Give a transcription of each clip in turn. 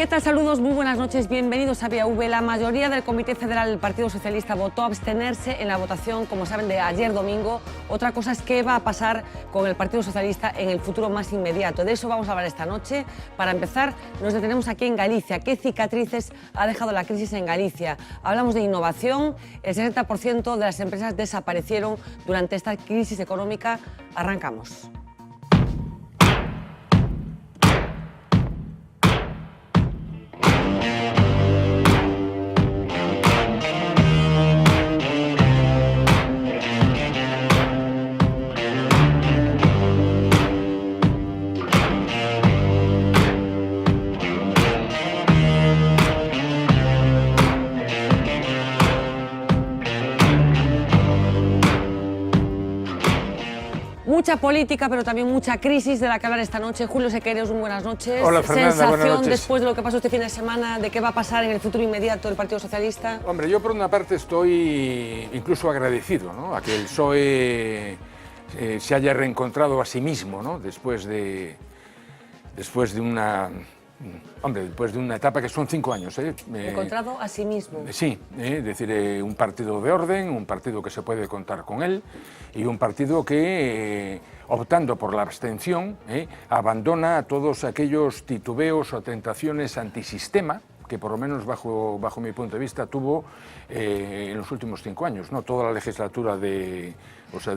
¿Qué tal? Saludos, muy buenas noches, bienvenidos a Vía V. La mayoría del Comité Federal del Partido Socialista votó abstenerse en la votación, como saben, de ayer domingo. Otra cosa es qué va a pasar con el Partido Socialista en el futuro más inmediato. De eso vamos a hablar esta noche. Para empezar, nos detenemos aquí en Galicia. ¿Qué cicatrices ha dejado la crisis en Galicia? Hablamos de innovación. El 60% de las empresas desaparecieron durante esta crisis económica. Arrancamos. Mucha política, pero también mucha crisis de la que hablar esta noche. Julio Sequeiros, muy buenas noches. Hola, Fernanda, sensación buenas noches. Después de lo que pasó este fin de semana, de qué va a pasar en el futuro inmediato del Partido Socialista. Hombre, yo por una parte estoy incluso agradecido, ¿no?, a que el PSOE se haya reencontrado a sí mismo, ¿no?, después de una etapa que son 5 años. Encontrado a sí mismo. Sí, es decir, un partido de orden, un partido que se puede contar con él y un partido que, optando por la abstención, abandona todos aquellos titubeos o tentaciones antisistema que por lo menos bajo mi punto de vista tuvo en los últimos 5 años, ¿no? Toda la legislatura del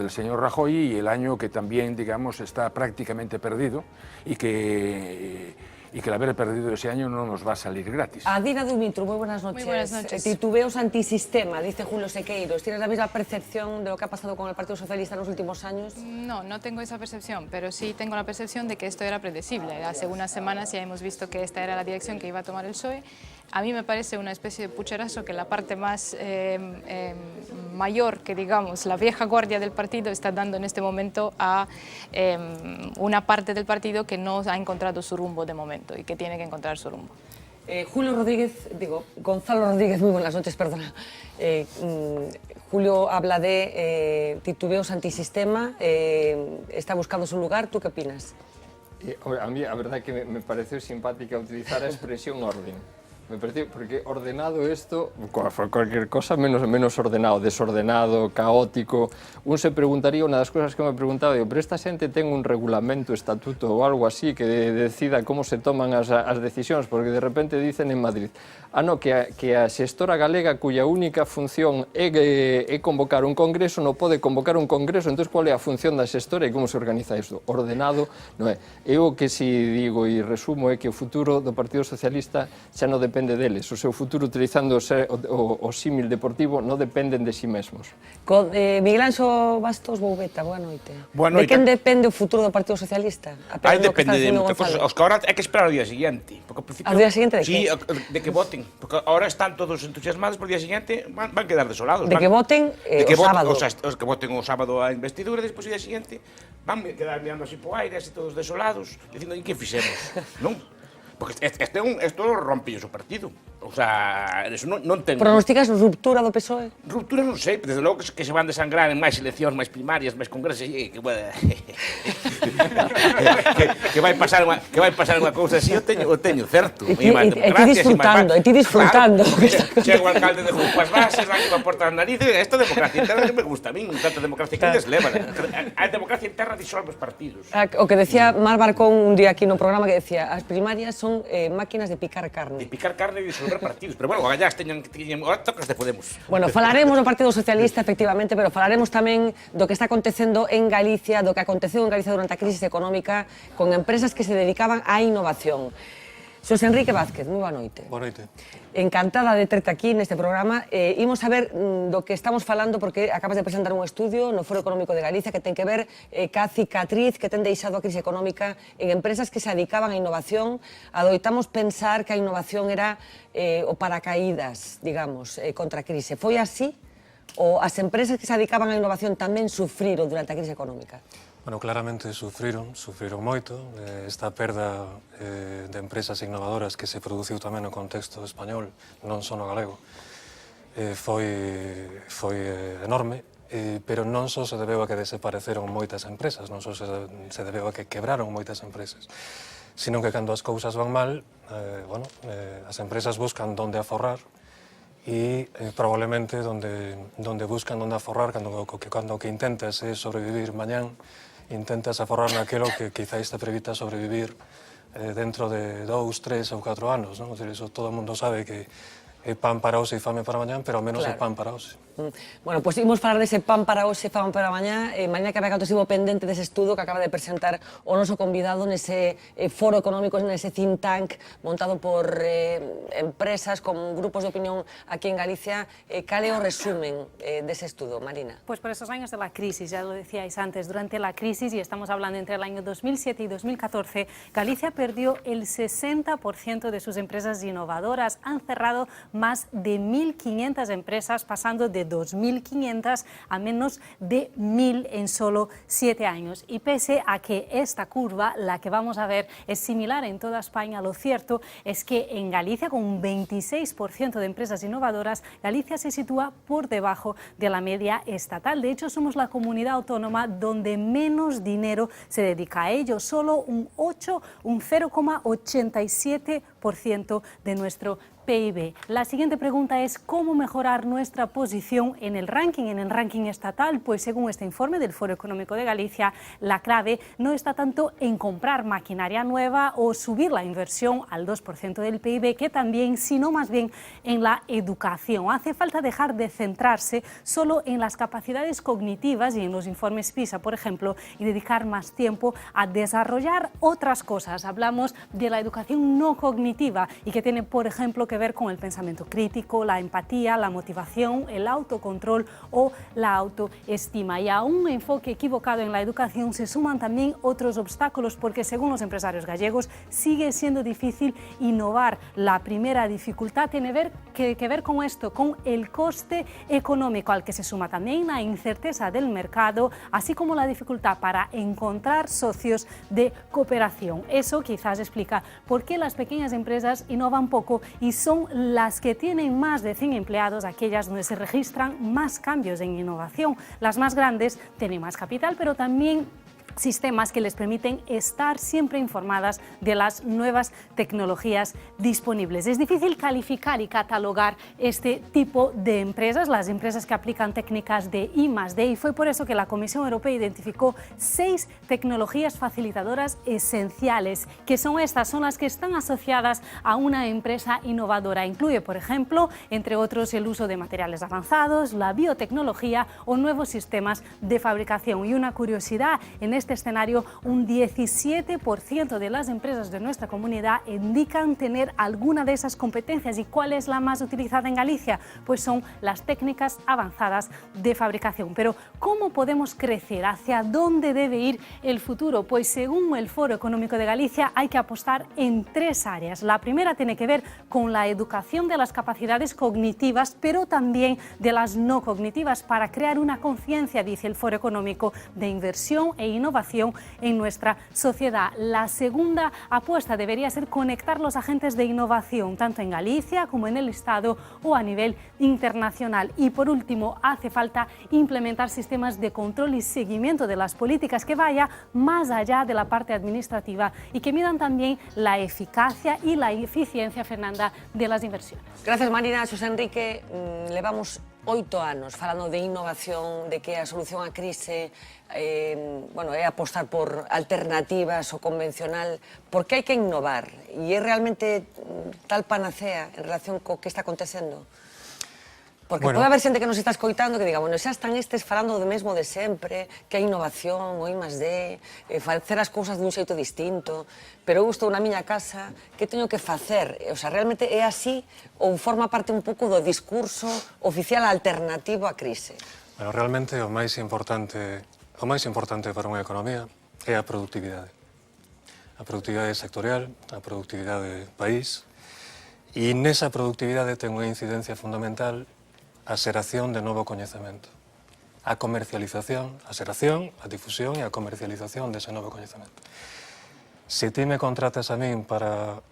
señor Rajoy y el año que también, digamos, está prácticamente perdido y que el haber perdido ese año no nos va a salir gratis. Adina Dumitru, muy buenas noches. Muy buenas noches. Titubeos antisistema, dice Julio Sequeiros. ¿Tienes la misma percepción de lo que ha pasado con el Partido Socialista en los últimos años? No, no tengo esa percepción, pero sí tengo la percepción de que esto era predecible. Hace unas semanas ya hemos visto que esta era la dirección que iba a tomar el PSOE. A mí me parece una especie de pucherazo que la parte más mayor, que digamos, la vieja guardia del partido está dando en este momento a una parte del partido que no ha encontrado su rumbo de momento y que tiene que encontrar su rumbo. Gonzalo Rodríguez, muy buenas noches, perdona. Julio habla de titubeos antisistema, está buscando su lugar, ¿tú qué opinas? A mí la verdad que me pareció simpática utilizar la expresión orden. Me pareció, porque ordenado esto, cualquier cosa menos ordenado, desordenado, caótico. Uno se preguntaría, una das cosas que me preguntaba, digo, pero esta xente ten un regulamento, estatuto ou algo así que decida como se toman as decisións, porque de repente dicen en Madrid, que a xestora galega cuya única función é convocar un congreso non pode convocar un congreso, entón qual é a función da xestora e como se organiza isto? Ordenado non é. Eu que si digo e resumo é que o futuro do Partido Socialista xa non depende deles, o seu futuro utilizando o símil deportivo non dependen de si mesmos. Miguel Anxo Bastos Boubeta, boa noite. Boa noite. De quen depende o futuro do Partido Socialista? Aí depende de moitas cosas. Os que agora é que esperar ao día seguinte. Ao día seguinte de que? Sí, de que voten. Porque agora están todos entusiasmados, por día seguinte van quedar desolados. De que voten o sábado. Os que voten o sábado a investidura, despois o día seguinte van quedar mirando así po aire, así todos desolados, dicindo, e que fixemos? Non? Porque isto rompe o partido. O sea, eso non ten... Pronosticas ruptura do PSOE? Ruptura non sei, desde logo que se van desangrar en máis eleccións, máis primarias, máis congresos, que vai pasar unha cousa así, o teño certo. E ti disfrutando. Chego o alcalde de Jupas Bases, aquí me porta as narices, esta democracia interna que me gusta a min, tanta democracia que desleva. A democracia interna disolve os partidos. O que decía Mar Barcón un día aquí no programa, que decía, as primarias son máquinas de picar carne. De picar carne e disolver partidos, pero bueno, agallás teñan tocas de Podemos. Bueno, falaremos do Partido Socialista, efectivamente, pero falaremos tamén do que está acontecendo en Galicia, do que aconteceu en Galicia durante a crisis económica, con empresas que se dedicaban á innovación. Xosé Enrique Vázquez, moi boa noite. Boa noite. Encantada de terte aquí neste programa. Imos a ver do que estamos falando, porque acabas de presentar un estudio no Foro Económico de Galicia que ten que ver ca cicatriz que ten deixado a crise económica en empresas que se dedicaban á innovación. Adoitamos pensar que a innovación era o paracaídas, digamos, contra a crise. Foi así? Ou as empresas que se dedicaban á innovación tamén sufriron durante a crise económica? Bueno, claramente sufriron moito. Esta perda de empresas innovadoras que se produciu tamén no contexto español, non só no galego, foi enorme, pero non só se debeu a que desapareceron moitas empresas, non só se debeu a que quebraron moitas empresas, sino que cando as cousas van mal, as empresas buscan donde aforrar e probablemente donde buscan donde aforrar cando o que intentas é sobrevivir mañán, intentas aforrar naquilo que quizáis te permita sobrevivir dentro de 2, 3 ou 4 anos, non? Eso todo o mundo sabe que é pan para hoxe e fame para mañán, pero ao menos é pan para hoxe. Bueno, pues imos falar dese pan para hoxe, fame para mañá. Mañá que había estivo pendente dese estudo que acaba de presentar o noso convidado nese foro económico, nese think tank montado por empresas con grupos de opinión aquí en Galicia. Cal é o resumen dese estudo, Marina? Pues por esos años de la crisis, ya lo decíais antes, durante la crisis, y estamos hablando entre el año 2007 y 2014, Galicia perdió el 60% de sus empresas innovadoras. Han cerrado más de 1.500 empresas, pasando de 2.500 a menos de 1.000 en solo 7 años. Y pese a que esta curva, la que vamos a ver, es similar en toda España, lo cierto es que en Galicia, con un 26% de empresas innovadoras, Galicia se sitúa por debajo de la media estatal. De hecho, somos la comunidad autónoma donde menos dinero se dedica a ello, solo un 0,87% de nuestro PIB. La siguiente pregunta es ¿cómo mejorar nuestra posición en el ranking estatal? Pues según este informe del Foro Económico de Galicia, la clave no está tanto en comprar maquinaria nueva o subir la inversión al 2% del PIB, que también, sino más bien en la educación. Hace falta dejar de centrarse solo en las capacidades cognitivas y en los informes PISA, por ejemplo, y dedicar más tiempo a desarrollar otras cosas. Hablamos de la educación no cognitiva y que tiene, por ejemplo, que ver con el pensamiento crítico, la empatía, la motivación, el autocontrol o la autoestima. Y a un enfoque equivocado en la educación se suman también otros obstáculos, porque según los empresarios gallegos sigue siendo difícil innovar. La primera dificultad tiene que ver con esto, con el coste económico, al que se suma también la incerteza del mercado, así como la dificultad para encontrar socios de cooperación. Eso quizás explica por qué las pequeñas empresas innovan poco y son las que tienen más de 100 empleados, aquellas donde se registran más cambios en innovación. Las más grandes tienen más capital, pero también sistemas que les permiten estar siempre informadas de las nuevas tecnologías disponibles. Es difícil calificar y catalogar este tipo de empresas, las empresas que aplican técnicas de I+D, y fue por eso que la Comisión Europea identificó 6 tecnologías facilitadoras esenciales, que son las que están asociadas a una empresa innovadora. Incluye, por ejemplo, entre otros, el uso de materiales avanzados, la biotecnología o nuevos sistemas de fabricación. Y una curiosidad, en este escenario, un 17% de las empresas de nuestra comunidad indican tener alguna de esas competencias. ¿Y cuál es la más utilizada en Galicia? Pues son las técnicas avanzadas de fabricación. Pero ¿cómo podemos crecer? ¿Hacia dónde debe ir el futuro? Pues según el Foro Económico de Galicia hay que apostar en 3 áreas. La primera tiene que ver con la educación de las capacidades cognitivas, pero también de las no cognitivas, para crear una conciencia, dice el Foro Económico, de inversión e innovación en nuestra sociedad. La segunda apuesta debería ser conectar los agentes de innovación, tanto en Galicia como en el Estado o a nivel internacional. Y por último, hace falta implementar sistemas de control y seguimiento de las políticas que vaya más allá de la parte administrativa y que midan también la eficacia y la eficiencia, Fernanda, de las inversiones. Gracias, Marina. Xosé Enrique, levamos 8 anos falando de innovación, de que a solución á crise é apostar por alternativas ao convencional. Por que hai que innovar? E é realmente tal panacea en relación co que está acontecendo? Porque pode haber xente que nos está escoitando que diga, xa están estes falando do mesmo de sempre, que a innovación, o I+D, facer as cousas dun xeito distinto, pero eu estou na miña casa, que teño que facer? O sea, realmente é así ou forma parte un pouco do discurso oficial alternativo á crise? Bueno, realmente o máis importante para unha economía é a productividade. A productividade sectorial, a productividade país, e nesa productividade ten unha incidencia fundamental a xeración de novo coñecemento, a comercialización, a xeración, a difusión e a comercialización dese novo coñecemento. Se ti me contratas a min para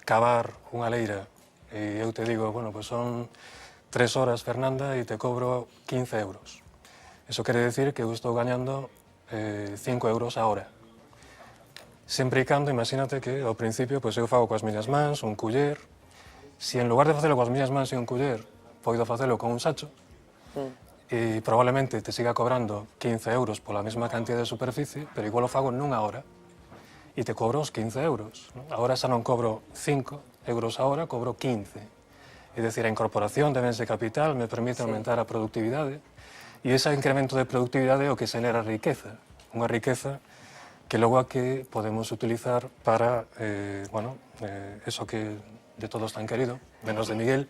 cavar unha leira e eu te digo, bueno, pues son 3 horas, Fernanda, e te cobro 15 euros. Eso quere decir que eu estou gañando 5 euros a hora. Sempre e cando, imagínate que ao principio pois eu fago coas miñas mans, un culler. Se en lugar de facelo coas miñas mans e un culler, poido facelo con un sacho, e probablemente te siga cobrando 15 euros pola mesma cantidad de superficie, pero igual o fago nunha hora e te cobro os 15 euros. Agora xa non cobro 5 euros a hora, cobro 15. É dicir, a incorporación de bens de capital me permite aumentar a productividade e ese incremento de productividade é o que xenera riqueza. Unha riqueza que logo a que podemos utilizar para, eso que de todos tan querido, menos de Miguel,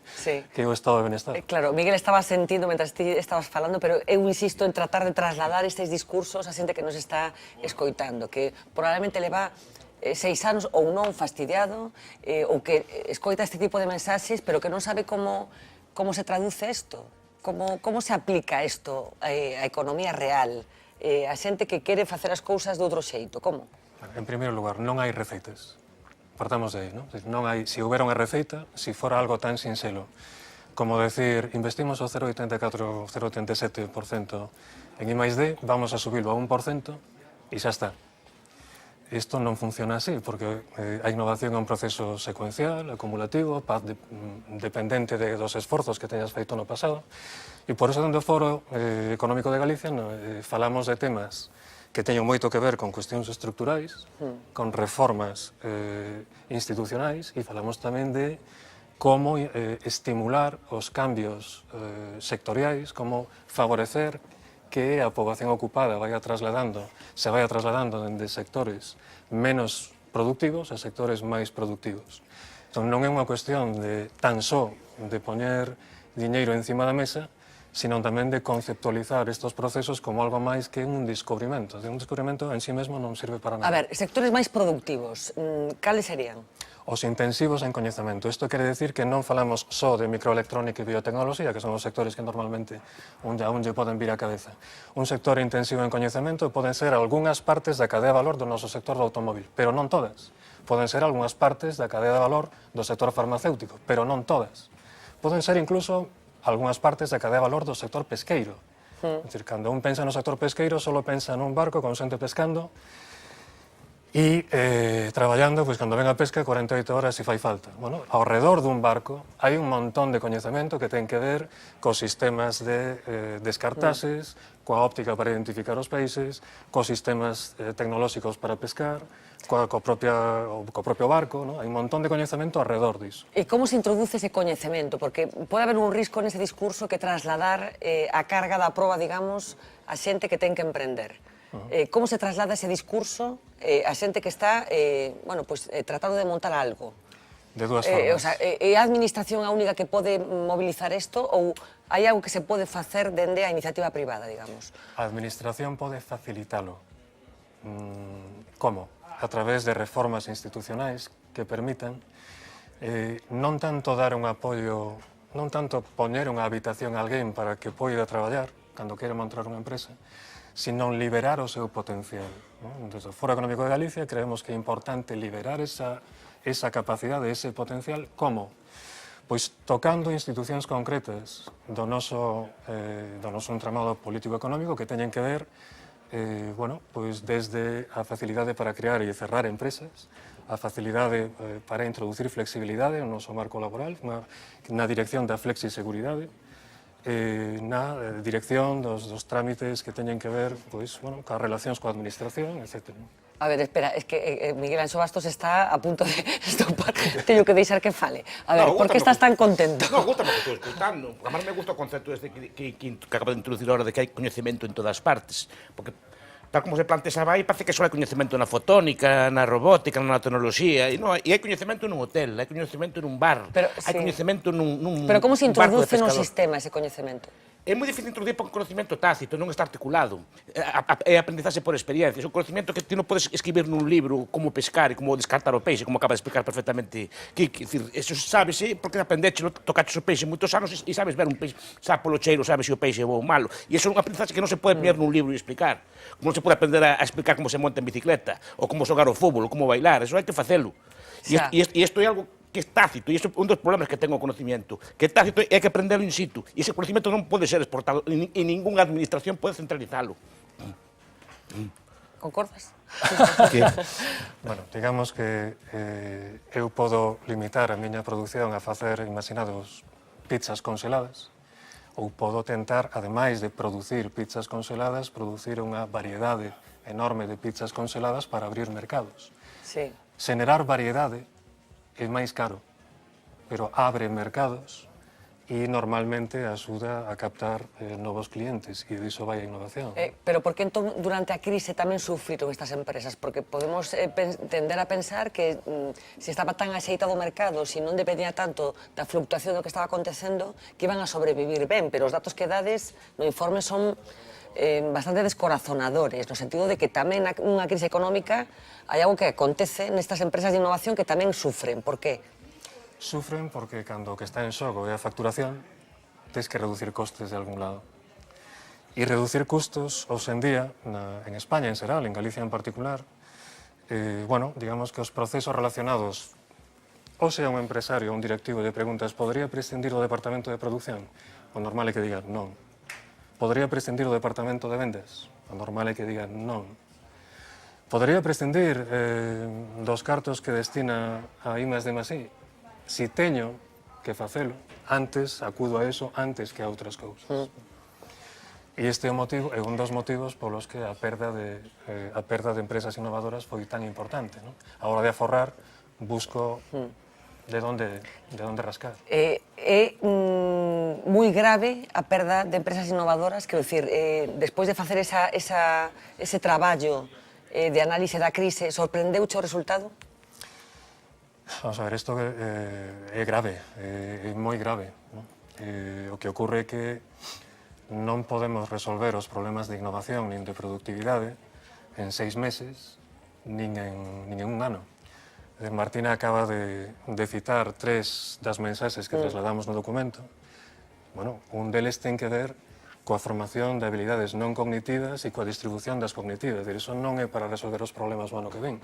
que é o estado de benestar. Claro, Miguel estaba sentindo mentras ti estabas falando, pero eu insisto en tratar de trasladar estes discursos a xente que nos está escoitando, que probablemente leva 6 anos ou non fastidiado, ou que escoita este tipo de mensaxes, pero que non sabe como se traduce isto, como se aplica isto á economía real, a xente que quere facer as cousas de outro xeito, como? En primeiro lugar, non hai receitas. Partamos de aí, non? Non hai, se houbera unha receita, se fora algo tan sinxelo como decir, investimos o 0,84, 0,87% en I+D, vamos a subirlo a 1% e xa está. Isto non funciona así, porque a innovación é un proceso secuencial, acumulativo, dependente dos esforzos que teñas feito no pasado, e por iso, dentro do Foro Económico de Galicia, falamos de temas que teñen moito que ver con cuestións estructurais, con reformas institucionais, e falamos tamén de como estimular os cambios sectoriais, como favorecer que a poboación ocupada se vaya trasladando dende sectores menos productivos a sectores máis productivos. Entón, non é unha cuestión de tan só de poñer diñeiro encima da mesa, sino tamén de conceptualizar estes procesos como algo máis que un descubrimento. Un descubrimento en sí mesmo non sirve para nada. A ver, sectores máis productivos, cales serían? Os intensivos en coñecemento. Isto quere decir que non falamos só de microelectrónica e biotecnoloxía, que son os sectores que normalmente un lle poden vir á cabeza. Un sector intensivo en coñecemento poden ser algunhas partes da cadea de valor do noso sector do automóvil, pero non todas. Poden ser algunhas partes da cadea de valor do sector farmacéutico, pero non todas. Poden ser incluso algunhas partes da cadea de valor do sector pesqueiro. É dicir, cando un pensa no sector pesqueiro, só pensa nun barco con xente pescando e traballando, pois, cando ven a pesca, 48 horas se fai falta. Bueno, ao redor dun barco hai un montón de coñecemento que ten que ver cos sistemas de descartases, coa óptica para identificar os peixes, cos sistemas tecnolóxicos para pescar, co propio barco, non? Hai un montón de coñecemento ao redor disso. E como se introduce ese coñecemento? Porque pode haber un risco nese discurso que trasladar a carga da proba, digamos, a xente que ten que emprender. Como se traslada ese discurso a xente que está tratando de montar algo? De dúas formas. É a administración a única que pode mobilizar isto ou hai algo que se pode facer dende a iniciativa privada, digamos? A administración pode facilitalo. Como? A través de reformas institucionais que permitan non tanto dar un apoio, non tanto poñer unha habitación a alguén para que poida traballar cando quere montar unha empresa, sino liberar o seu potencial. Desde o Foro Económico de Galicia creemos que é importante liberar esa capacidade, ese potencial. Como? Pois tocando institucións concretas do noso entramado político-económico que teñen que ver pois desde a facilidade para crear e cerrar empresas, a facilidade para introducir flexibilidade no noso marco laboral, na dirección da flexiseguridade, na dirección dos trámites que teñen que ver coas relacións coa administración, etc. A ver, espera, es que Miguel Anxo Bastos está a punto de estopar. Teño que deixar que fale. A ver, por que estás tan contento? Non, gusta porque estou escutando. A máis me gusta o concepto este que acaba de introducir ahora de que hai coñecemento en todas partes. Porque tal como se plantexaba aí, parece que só hai coñecemento na fotónica, na robótica, na tecnoloxía, e hai coñecemento nun hotel, hai coñecemento nun bar, hai coñecemento nun Pero como se introduce no pescador. sistema ese coñecemento? É moi difícil introducir por conocimiento tácito, non está articulado. É aprendizaxe por experiencia. É un conocimiento que ti non podes escribir nun libro como pescar e como descartar o peixe, como acaba de explicar perfectamente Kiki. Eso sabese porque aprendéchelo, tocaches o peixe moitos anos e sabes ver un peixe, sabe polo cheiro, sabes se o peixe é bo ou malo. E iso é un aprendizaxe que non se pode poñer nun libro e explicar. Como non se pode aprender a explicar como se monta en bicicleta, ou como xogar o fútbol, ou como bailar. Eso hai que facelo. E isto é algo que é tácito, e iso é un dos problemas que ten o conocimiento, que é tácito e hai que aprenderlo in situ, e ese conocimiento non pode ser exportado, e ningunha administración pode centralizalo. Concordas? Bueno, digamos que eu podo limitar a miña produción a facer, imaginados, pizzas congeladas, ou podo tentar, ademais de producir pizzas congeladas, producir unha variedade enorme de pizzas congeladas para abrir mercados. Sí. Xenerar variedade é máis caro, pero abre mercados e normalmente axuda a captar novos clientes e diso vai a innovación. Pero por que entón durante a crise tamén sufriron estas empresas? Porque podemos tender a pensar que se estaba tan axeitado o mercado, se non dependía tanto da fluctuación do que estaba acontecendo, que iban a sobrevivir ben, pero os datos que dades no informe son bastante descorazonadores, no sentido de que tamén nunha crise económica hai algo que acontece nestas empresas de innovación que tamén sufren. Por que? Sufren porque cando o que está en xogo é a facturación, tens que reducir costes de algún lado. E reducir custos, hoxe en día, en España en xeral, en Galicia en particular, bueno, digamos que os procesos relacionados, hoxe a un empresario, un directivo de preguntas, podría prescindir do departamento de producción? O normal é que diga non. Podría prescindir do departamento de vendas? O normal é que diga non. Podría prescindir dos cartos que destina a I+D+I? Si teño que facelo, antes acudo a eso antes que a outras cousas. E este é un dos motivos polos que a perda de empresas innovadoras foi tan importante. A hora de aforrar, busco de onde rascar. É moi grave a perda de empresas innovadoras, quero dicir, despois de facer ese traballo de análise da crise, sorprendeuche o resultado? Vamos a ver, isto é grave, é moi grave. O que ocorre é que non podemos resolver os problemas de innovación nin de productividade en 6 meses, nin en un ano. Martina acaba de citar 3 das mensaxes que trasladamos no documento. Bueno, un deles ten que ver coa formación de habilidades non cognitivas e coa distribución das cognitivas. Iso non é para resolver os problemas o ano que ven.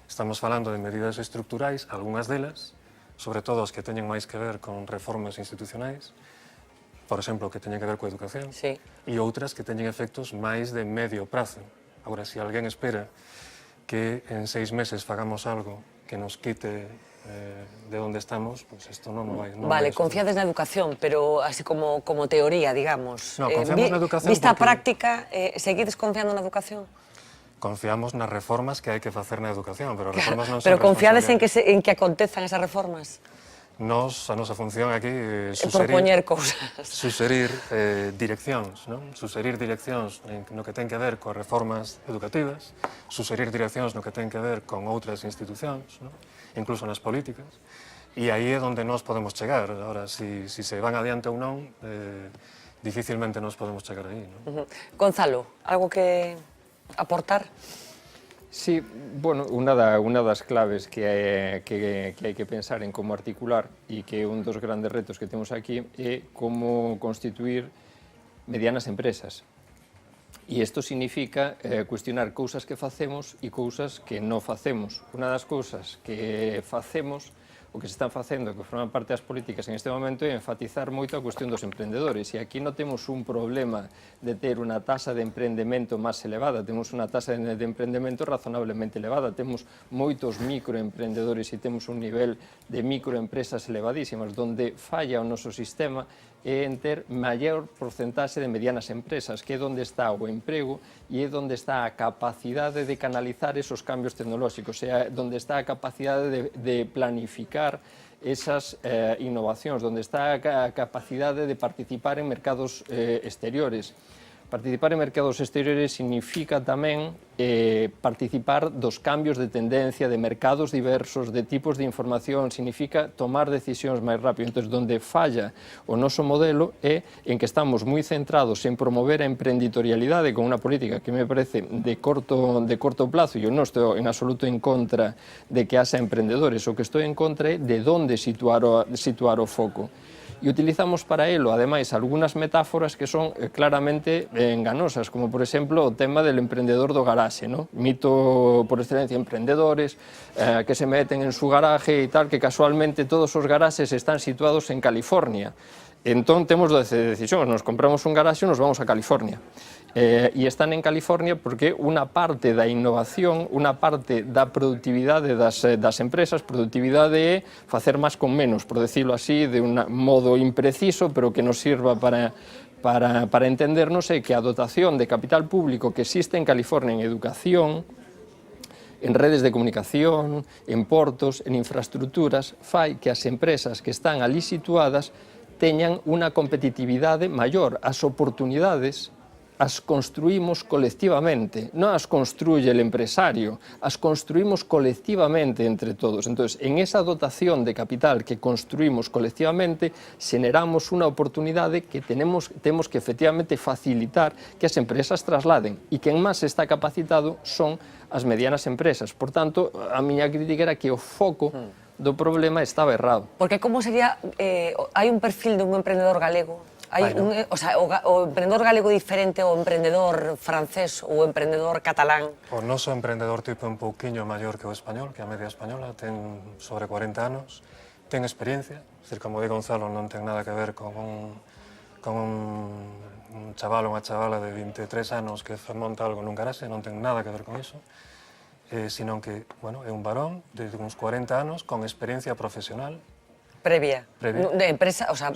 Estamos falando de medidas estructurais, algunhas delas, sobre todo as que teñen máis que ver con reformas institucionais, por exemplo, que teñen que ver coa educación, sí, e outras que teñen efectos máis de medio prazo. Agora, se alguén espera que en 6 meses fagamos algo que nos quite de onde estamos, pues isto non vai. Vale, confiades na educación, pero así como teoría, digamos. No, confiamos na educación vista porque... práctica, seguides confiando na educación? Confiamos nas reformas que hai que facer na educación, pero as reformas non son pero confiades en responsabilidade. que acontezan esas reformas? A nosa función aquí é propoñer cousas. Suxerir direccións, non? Suxerir direccións no que ten que ver coas reformas educativas, suxerir direccións no que ten que ver con outras institucións, non? Incluso nas políticas, e aí é onde nós podemos chegar. Ahora, si se van adiante ou non, dificilmente nos podemos chegar aí, non? Gonzalo, algo que aportar? Sí, bueno, unha das claves que hai que pensar en como articular e que é un dos grandes retos que temos aquí é como constituir medianas empresas. E isto significa cuestionar cousas que facemos e cousas que non facemos. Unha das cousas que facemos, o que se están facendo, que forman parte das políticas en este momento, é enfatizar moito a cuestión dos emprendedores. E aquí non temos un problema de ter unha tasa de emprendemento máis elevada, temos unha tasa de emprendemento razonablemente elevada, temos moitos microemprendedores e temos un nivel de microempresas elevadísimas, donde falla o noso sistema é en ter maior porcentaxe de medianas empresas, que é onde está o emprego e é onde está a capacidade de canalizar esos cambios tecnolóxicos, é onde está a capacidade de planificar esas innovacións, onde está a capacidade de participar en mercados exteriores. Participar en mercados exteriores significa tamén participar dos cambios de tendencia, de mercados diversos, de tipos de información, significa tomar decisións máis rápido. Entón, onde falla o noso modelo é en que estamos moi centrados en promover a emprenditorialidade con unha política que me parece de corto plazo, e eu non estou en absoluto en contra de que haxa emprendedores, o que estou en contra é de onde situar o foco. E utilizamos para elo, ademais, algunhas metáforas que son claramente enganosas, como, por exemplo, o tema del emprendedor do garaxe, ¿no? Mito por excelencia, emprendedores que se meten en su garaje e tal, que casualmente todos os garaxes están situados en California. Entón, temos 12 decisións, nos compramos un garaxe e nos vamos a California. E están en California porque unha parte da innovación, unha parte da productividade das empresas, productividade é facer máis con menos, por decirlo así, de un modo impreciso, pero que nos sirva para entendernos, é que a dotación de capital público que existe en California en educación, en redes de comunicación, en portos, en infraestructuras, fai que as empresas que están ali situadas teñan unha competitividade maior. As oportunidades as construímos colectivamente, non as construye el empresario, as construímos colectivamente entre todos. Entón, en esa dotación de capital que construímos colectivamente, generamos unha oportunidade que temos que efectivamente facilitar que as empresas trasladen, e quen máis está capacitado son as medianas empresas. Por tanto, a miña crítica era que o foco do problema estaba errado. Porque como sería, hai un perfil de un emprendedor galego? O emprendedor galego diferente ao emprendedor francés ou emprendedor catalán? O noso emprendedor tipo un pouquiño maior que o español, que a media española, ten sobre 40 anos, ten experiencia, é dicir, como di Gonzalo, non ten nada que ver con un chaval ou unha chavala de 23 anos que monta algo nun garaxe, non ten nada que ver con iso, sino que, bueno, é un varón de uns 40 anos con experiencia profesional. Previa. De empresa, o sea,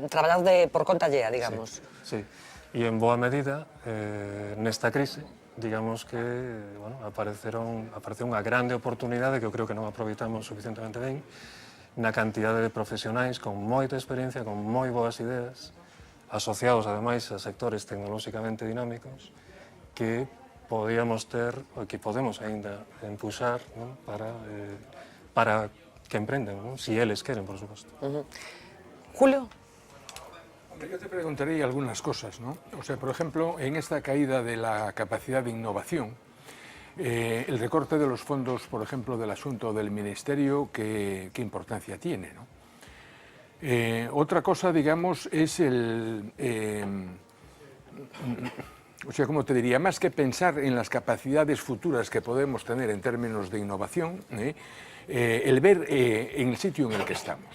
traballado por conta allea, digamos. Sí, e en boa medida, nesta crise, digamos que, bueno, apareceu unha grande oportunidade que eu creo que non aproveitamos suficientemente ben, na cantidade de profesionais con moita experiencia, con moi boas ideas, asociados, ademais, a sectores tecnolóxicamente dinámicos, que podíamos ter, ou que podemos aínda empuxar, ¿no?, para que emprenden, ¿no?, si eles queren, por suposto. Julio. Hombre, yo te preguntaría algunas cosas, ¿no? O sea, por ejemplo, en esta caída de la capacidad de innovación, el recorte de los fondos, por ejemplo, del asunto del Ministerio, ¿qué importancia tiene, ¿no? Otra cosa, digamos, es o sea, como te diría, más que pensar en las capacidades futuras que podemos tener en términos de innovación, el ver en el sitio en el que estamos.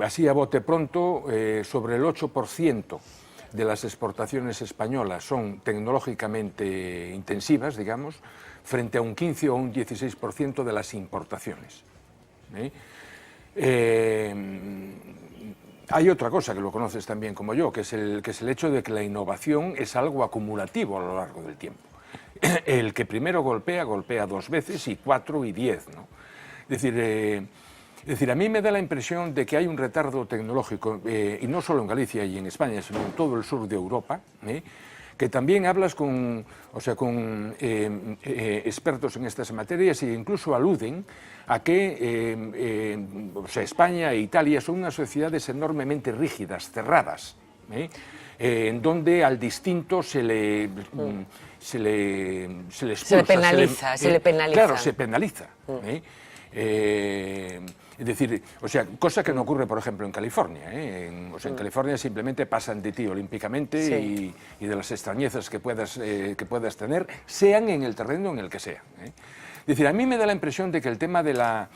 Así a bote pronto, sobre el 8% de las exportaciones españolas son tecnológicamente intensivas, digamos, frente a un 15 o un 16% de las importaciones. Hay otra cosa que lo conoces también como yo, que es el hecho de que la innovación es algo acumulativo a lo largo del tiempo. El que primero golpea 2 veces y 4 y 10, ¿no? Es decir, a mí me da la impresión de que hay un retardo tecnológico, y no solo en Galicia y en España, sino en todo el sur de Europa, que también hablas con expertos en estas materias e incluso aluden a que España e Italia son unas sociedades enormemente rígidas, cerradas, en donde al distinto se le expulsa, se le penaliza. Claro, se penaliza. Es decir, o sea, cosa que no ocurre, por ejemplo, en California. En California simplemente pasan de ti olímpicamente, sí, y de las extrañezas que puedas tener, sean en el terreno en el que sea. Es decir, a mí me da la impresión de que el tema de la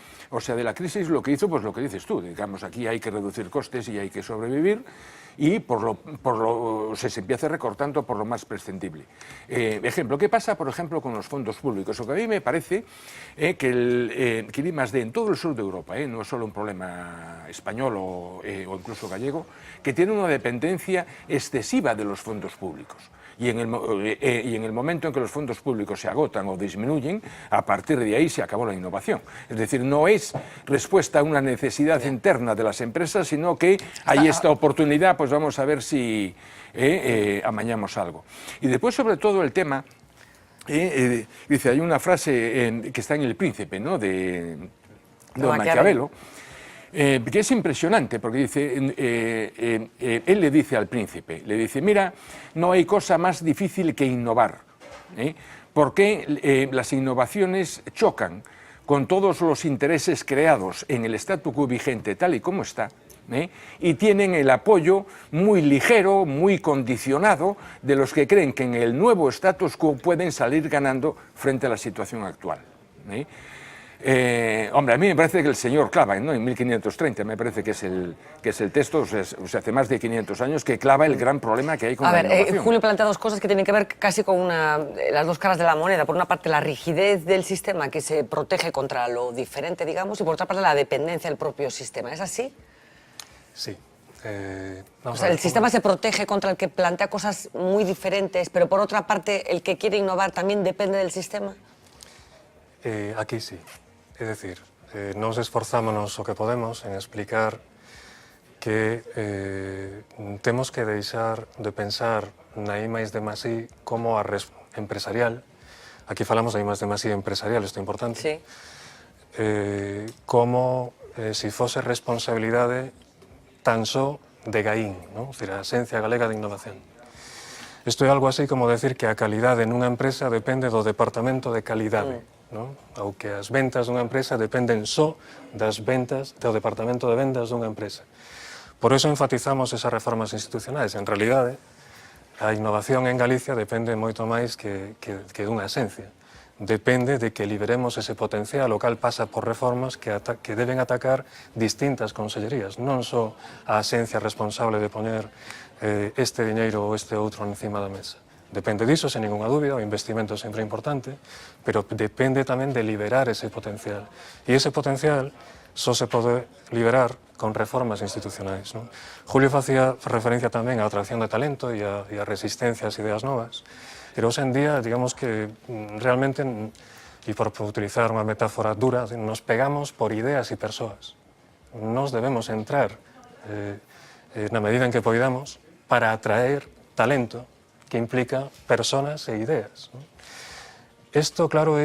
crisis lo que hizo, pues lo que dices tú, digamos, aquí hay que reducir costes y hay que sobrevivir, y se empieza recortando por lo más prescindible. Ejemplo, ¿qué pasa, por ejemplo, con los fondos públicos? Lo que a mí me parece que el I+D en todo el sur de Europa, no es solo un problema español o incluso gallego, que tiene una dependencia excesiva de los fondos públicos. Y en el momento en que los fondos públicos se agotan o disminuyen, a partir de ahí se acabó la innovación. Es decir, no es respuesta a una necesidad interna de las empresas, sino que hay esta oportunidad, pues vamos a ver si amañamos algo. Y después, sobre todo, el tema, dice, hay una frase que está en El Príncipe, ¿no?, de Maquiavelo, que es impresionante, porque dice, él le dice al príncipe, le dice, mira, no hay cosa más difícil que innovar, porque las innovaciones chocan con todos los intereses creados en el statu quo vigente tal y como está, y tienen el apoyo muy ligero, muy condicionado de los que creen que en el nuevo status quo pueden salir ganando frente a la situación actual. Hombre, a mí me parece que el señor clava, ¿no? En 1530, me parece que es el texto, o sea, hace más de 500 años, que clava el gran problema que hay con la innovación. Julio plantea dos cosas que tienen que ver casi con las dos caras de la moneda. Por una parte, la rigidez del sistema que se protege contra lo diferente, digamos, y por otra parte, la dependencia del propio sistema. ¿Es así? Sí. O sea, el sistema se protege contra el que plantea cosas muy diferentes, pero por otra parte, el que quiere innovar también depende del sistema. Aquí sí. Es decir, nos esforzámonos o que podemos en explicar que temos que deixar de pensar na I+D+I como a empresarial. Aquí falamos da I+D+I empresarial, isto é importante. Sí. Como se fose responsabilidade tan só de GAIN, ¿no? Es decir, a Axencia Galega de Innovación. Isto é algo así como decir que a calidade nunha empresa depende do departamento de calidade, ¿no? Ou que as ventas dunha empresa dependen só das ventas do departamento de vendas dunha empresa. Por eso enfatizamos esas reformas institucionais. En realidade, a innovación en Galicia depende moito máis que dunha axencia. Depende de que liberemos ese potencial, o cal pasa por reformas que deben atacar distintas consellerías, non só a axencia responsable de poñer este diñeiro ou este outro encima da mesa. Depende diso, sen ninguna dúbida, o investimento é sempre importante, pero depende tamén de liberar ese potencial. E ese potencial só se pode liberar con reformas institucionais, ¿no? Julio facía referencia tamén á atracción de talento e a resistencia ás ideas novas, pero hoxe en día, digamos que realmente, e por utilizar unha metáfora dura, nos pegamos por ideas e persoas. Nos debemos entrar na medida en que poidamos para atraer talento que implica personas e ideas, ¿no? Isto, claro,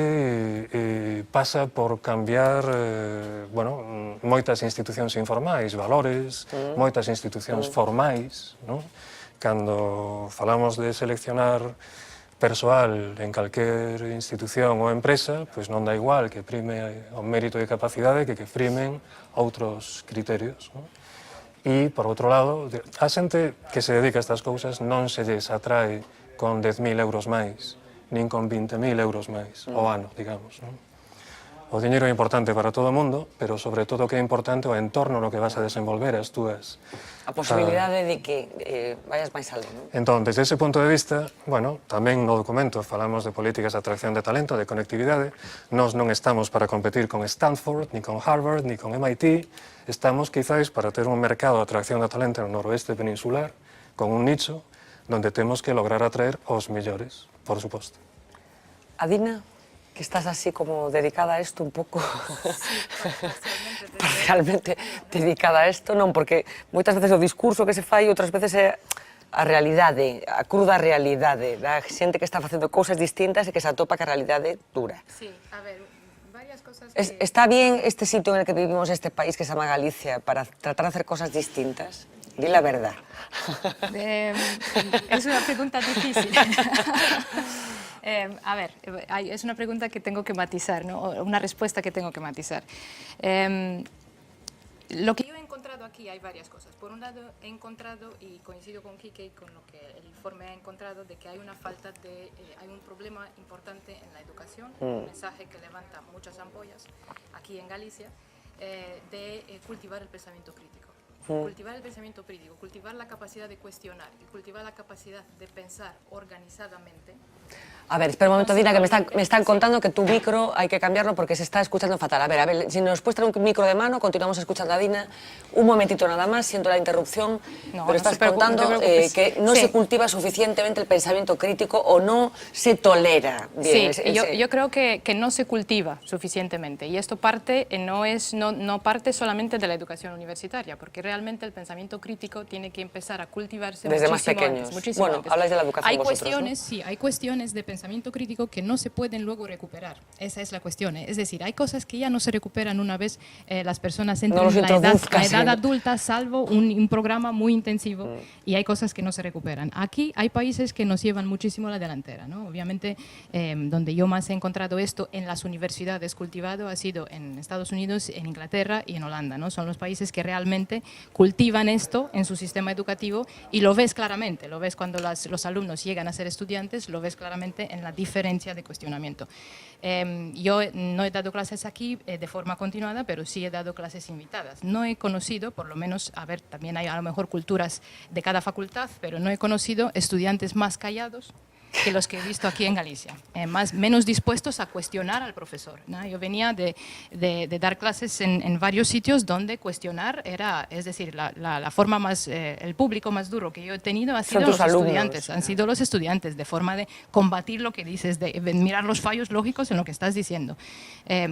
pasa por cambiar moitas institucións informais, valores, moitas institucións formais, ¿no? Cando falamos de seleccionar persoal en calquer institución ou empresa, pois non dá igual que prime o mérito e capacidade que primen outros criterios, ¿no? E, por outro lado, a xente que se dedica a estas cousas non se lles atrae con 10.000 euros máis, nin con 20.000 euros máis ao ano, digamos, ¿no? O diñeiro é importante para todo o mundo, pero sobre todo o que é importante o entorno no que vas a desenvolver as túas... A posibilidade de que vayas máis algo, ¿no? Entón, desde ese punto de vista, bueno, tamén no documento falamos de políticas de atracción de talento, de conectividade. Nós non estamos para competir con Stanford, ni con Harvard, ni con MIT. Estamos, quizáis, para ter un mercado de atracción de talento no noroeste peninsular, con un nicho donde temos que lograr atraer os mellores, por suposto. Adina, que estás así como dedicada a esto un pouco, parcialmente dedicada a esto, non, porque moitas veces o discurso que se fai, outras veces é a realidade, a cruda realidade da xente que está facendo cousas distintas e que se atopa que a realidade dura. Sí, a ver, varias cosas que... ¿Está bien este sitio en el que vivimos, este país que se llama Galicia, para tratar de hacer cosas distintas? Di la verdad. Es una pregunta difícil. A ver, es una pregunta que tengo que matizar, ¿no? O una respuesta que tengo que matizar. Lo que yo he encontrado aquí hay varias cosas. Por un lado, he encontrado, y coincido con Quique y con lo que el informe ha encontrado, de que hay una falta de... hay un problema importante en la educación, un mensaje que levanta muchas ampollas aquí en Galicia, de cultivar el pensamiento crítico. Cultivar el pensamiento crítico, cultivar la capacidad de cuestionar y cultivar la capacidad de pensar organizadamente. A ver, espera un momento, Dina, que me están contando que tu micro hay que cambiarlo porque se está escuchando fatal. A ver, si nos puedes traer un micro de mano, continuamos escuchando a Dina. Un momentito nada más, siento la interrupción, pero estás contando que no se cultiva suficientemente el pensamiento crítico o no se tolera bien. Sí, yo creo que no se cultiva suficientemente y esto parte, no parte solamente de la educación universitaria, porque realmente el pensamiento crítico tiene que empezar a cultivarse desde más pequeños. Muchísimo antes. Habláis de la educación hay vosotros, cuestiones, ¿no? Sí, hay cuestiones de pensamiento crítico que no se pueden luego recuperar. Esa es la cuestión. Es decir, hay cosas que ya no se recuperan una vez las personas entran en la edad adulta, salvo un programa muy intensivo, y hay cosas que no se recuperan. Aquí hay países que nos llevan muchísimo a la delantera, ¿no? Obviamente, donde yo más he encontrado esto en las universidades cultivado ha sido en Estados Unidos, en Inglaterra y en Holanda, ¿no? Son los países que realmente cultivan esto en su sistema educativo y lo ves claramente, lo ves cuando los alumnos llegan a ser estudiantes, lo ves claramente en la diferencia de cuestionamiento. Yo no he dado clases aquí de forma continuada, pero sí he dado clases invitadas. No he conocido, por lo menos, a ver, también hay a lo mejor culturas de cada facultad, pero no he conocido estudiantes más callados que los que he visto aquí en Galicia, menos dispuestos a cuestionar al profesor, ¿no? Yo venía de dar clases en varios sitios donde cuestionar era, es decir, la forma más, el público más duro que yo he tenido ha sido los estudiantes, han sido los estudiantes, de forma de combatir lo que dices, de mirar los fallos lógicos en lo que estás diciendo,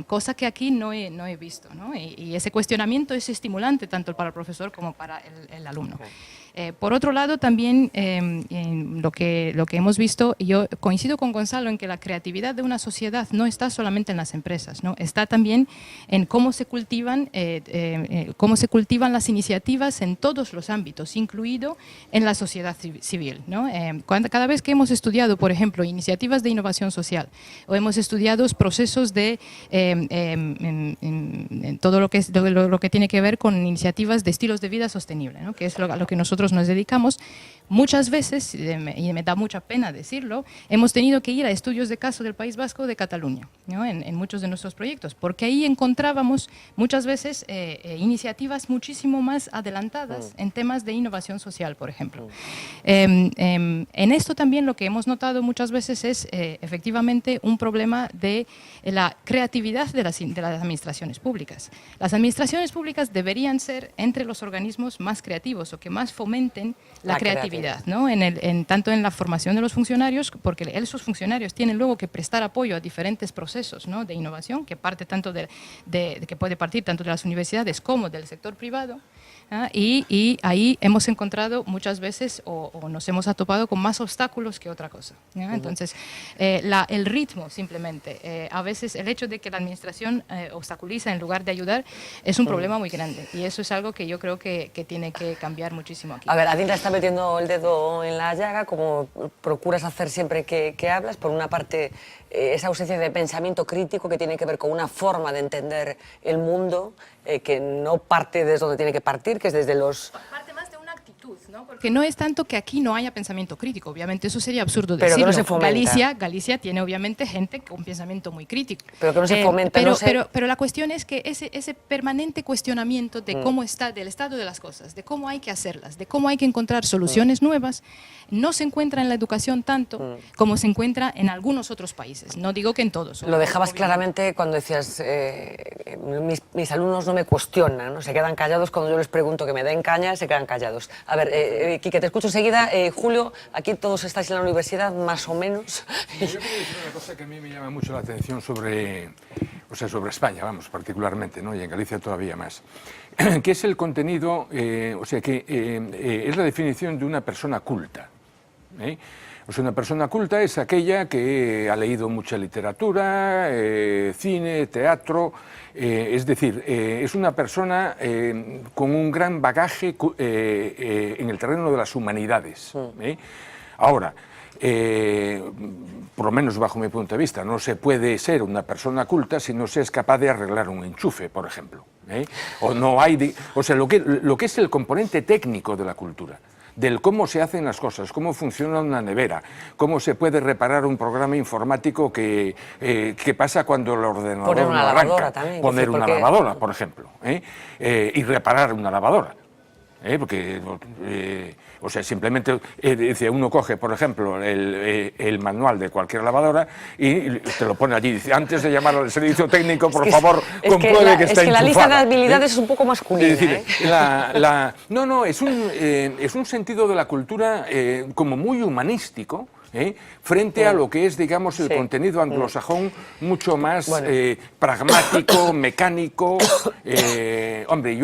cosa que aquí no he visto, ¿no? Y ese cuestionamiento es estimulante tanto para el profesor como para el alumno. Por otro lado, también lo que hemos visto, yo coincido con Gonzalo en que la creatividad de una sociedad no está solamente en las empresas, ¿no? Está también en cómo se cultivan las iniciativas en todos los ámbitos, incluido en la sociedad civil, ¿no? Cada vez que hemos estudiado, por ejemplo, iniciativas de innovación social o hemos estudiado procesos de todo lo que tiene que ver con iniciativas de estilos de vida sostenible, ¿no? Que es a lo que nosotros nos dedicamos, muchas veces, y me da mucha pena decirlo, hemos tenido que ir a estudios de caso del País Vasco o de Cataluña, ¿no? en muchos de nuestros proyectos, porque ahí encontrábamos muchas veces iniciativas muchísimo más adelantadas en temas de innovación social, por ejemplo. En esto también lo que hemos notado muchas veces es efectivamente un problema de la creatividad de las administraciones públicas. Las administraciones públicas deberían ser entre los organismos más creativos o que más fomenten la creatividad, ¿no? Tanto en la formación de los funcionarios, porque esos funcionarios tienen luego que prestar apoyo a diferentes procesos, ¿no? De innovación, que parte tanto que puede partir tanto de las universidades como del sector privado. Y ahí hemos encontrado muchas veces o nos hemos atopado con más obstáculos que otra cosa, ¿no? Entonces, el ritmo simplemente, a veces el hecho de que la administración obstaculiza en lugar de ayudar es un problema muy grande y eso es algo que yo creo que tiene que cambiar muchísimo aquí. A ver, Adinda está metiendo el dedo en la llaga, como procuras hacer siempre que hablas. Por una parte, esa ausencia de pensamiento crítico que tiene que ver con una forma de entender el mundo que no parte desde donde tiene que partir, que es desde los... Parte más de una actitud, ¿no? Porque no es tanto que aquí no haya pensamiento crítico, obviamente eso sería absurdo pero decirlo. Que no se fomenta. Galicia tiene obviamente gente con pensamiento muy crítico. Pero que no se fomenta. Pero la cuestión es que ese permanente cuestionamiento de cómo está, del estado de las cosas, de cómo hay que hacerlas, de cómo hay que encontrar soluciones nuevas, no se encuentra en la educación tanto como se encuentra en algunos otros países. No digo que en todos. Lo dejabas claramente cuando decías, mis alumnos no me cuestionan, ¿no? Se quedan callados cuando yo les pregunto que me den caña, se quedan callados. A ver, Quique, te escucho enseguida. Julio, aquí todos estáis en la universidad, más o menos. Yo quería decir una cosa que a mí me llama mucho la atención sobre España, vamos, particularmente, ¿no? Y en Galicia todavía más, que es el contenido, es la definición de una persona culta. O sea, una persona culta es aquella que ha leído mucha literatura, cine, teatro, es decir, es una persona con un gran bagaje en el terreno de las humanidades. Ahora, por lo menos bajo mi punto de vista, no se puede ser una persona culta si no se es capaz de arreglar un enchufe, por ejemplo. O no hay, o sea, lo que es el componente técnico de la cultura, del cómo se hacen las cosas, cómo funciona una nevera, cómo se puede reparar un programa informático que pasa cuando el ordenador no arranca. Poner una lavadora, por ejemplo, y reparar una lavadora. Porque, o sea, simplemente uno coge, por ejemplo, el manual de cualquier lavadora y te lo pone allí. Dice, antes de llamar al servicio técnico, por favor, compruebe que está enchufada. Es que la lista de habilidades es un poco masculina. Es decir, no, es un sentido de la cultura como muy humanístico, frente a lo que es, digamos, el contenido anglosajón mucho más pragmático, mecánico. Hombre,